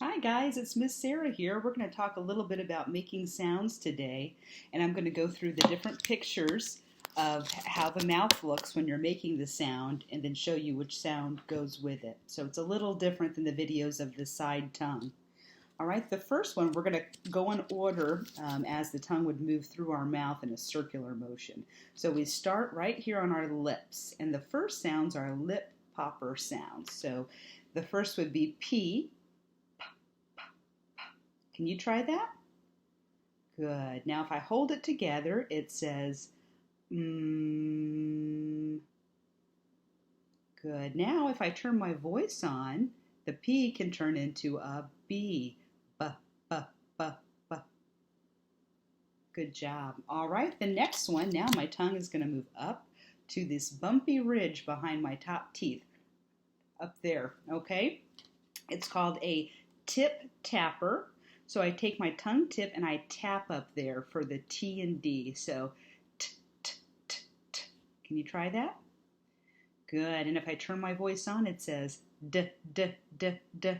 Hi guys, it's Miss Sarah here. We're going to talk a little bit about making sounds today, and I'm going to go through the different pictures of how the mouth looks when you're making the sound and then show you which sound goes with it. So it's a little different than the videos of the side tongue. All right, the first one we're going to go in order as the tongue would move through our mouth in a circular motion. So we start right here on our lips, and the first sounds are lip popper sounds. So the first would be P. Can you try that? Good. Now if I hold it together, it says mm. Good. Now if I turn my voice on, the P can turn into a B. B, b, b, b. Good job. All right, the next one, now my tongue is going to move up to this bumpy ridge behind my top teeth. Up there, okay? It's called a tip tapper. So I take my tongue tip and I tap up there for the T and D. So t, t, t, t. Can you try that? Good. And if I turn my voice on, it says d, d, d, d.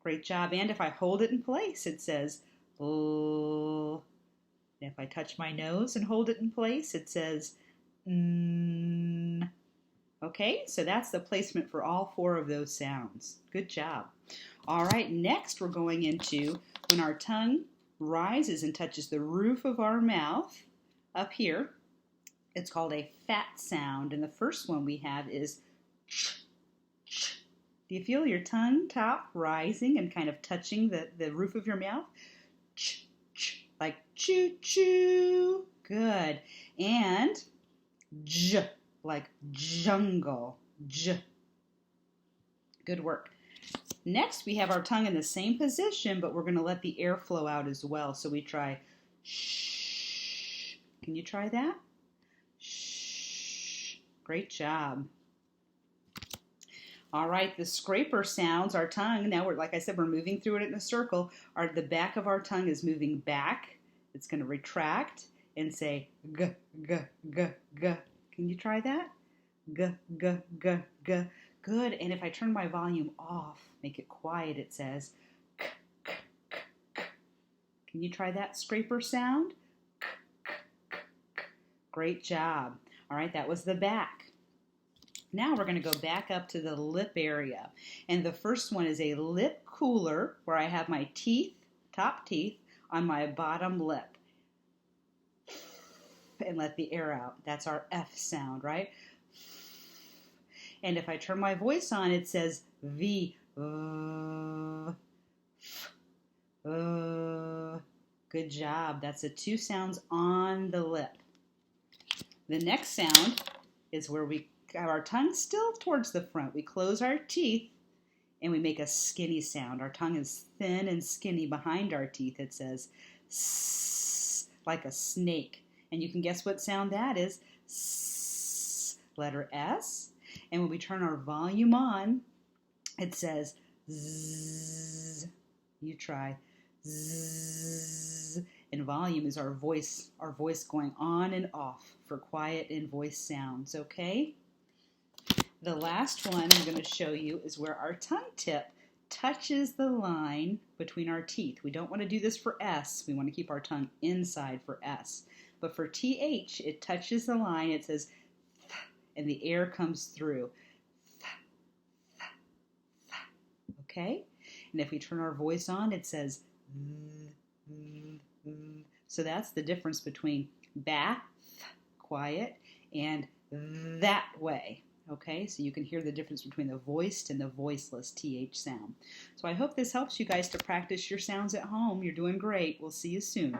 Great job. And if I hold it in place, it says l. And if I touch my nose and hold it in place, it says n. Okay, so that's the placement for all four of those sounds. Good job. All right, next we're going into when our tongue rises and touches the roof of our mouth up here. It's called a fat sound, and the first one we have is ch, ch. Do you feel your tongue top rising and kind of touching the roof of your mouth? Ch, ch, like choo choo. Good. And j, like jungle. J. Good work. Next, we have our tongue in the same position, but we're going to let the air flow out as well. So we try shh. Can you try that? Shh. Great job. All right, the scraper sounds, our tongue, now like I said, we're moving through it in a circle. The back of our tongue is moving back. It's going to retract and say g, g, g, g. Can you try that? G, g, g, g. Good. And if I turn my volume off, make it quiet, it says k, k, k, k. Can you try that scraper sound? K, k, k, k. Great job. All right, that was the back. Now we're going to go back up to the lip area. And the first one is a lip cooler where I have my teeth, top teeth, on my bottom lip. And let the air out. That's our F sound, right? And if I turn my voice on, it says V. Good job. That's the two sounds on the lip. The next sound is where we have our tongue still towards the front. We close our teeth and we make a skinny sound. Our tongue is thin and skinny behind our teeth. It says S, like a snake. And you can guess what sound that is. S, letter S. And when we turn our volume on, it says zzz. You try zzz. And volume is our voice going on and off for quiet and voice sounds, okay? The last one I'm going to show you is where our tongue tip touches the line between our teeth. We don't want to do this for S. We want to keep our tongue inside for S. But for TH, it touches the line. It says th, and the air comes through. Th, th, th. Okay? And if we turn our voice on, it says th, th, th. So that's the difference between bath, quiet, and that way. Okay, so you can hear the difference between the voiced and the voiceless TH sound. So I hope this helps you guys to practice your sounds at home. You're doing great. We'll see you soon.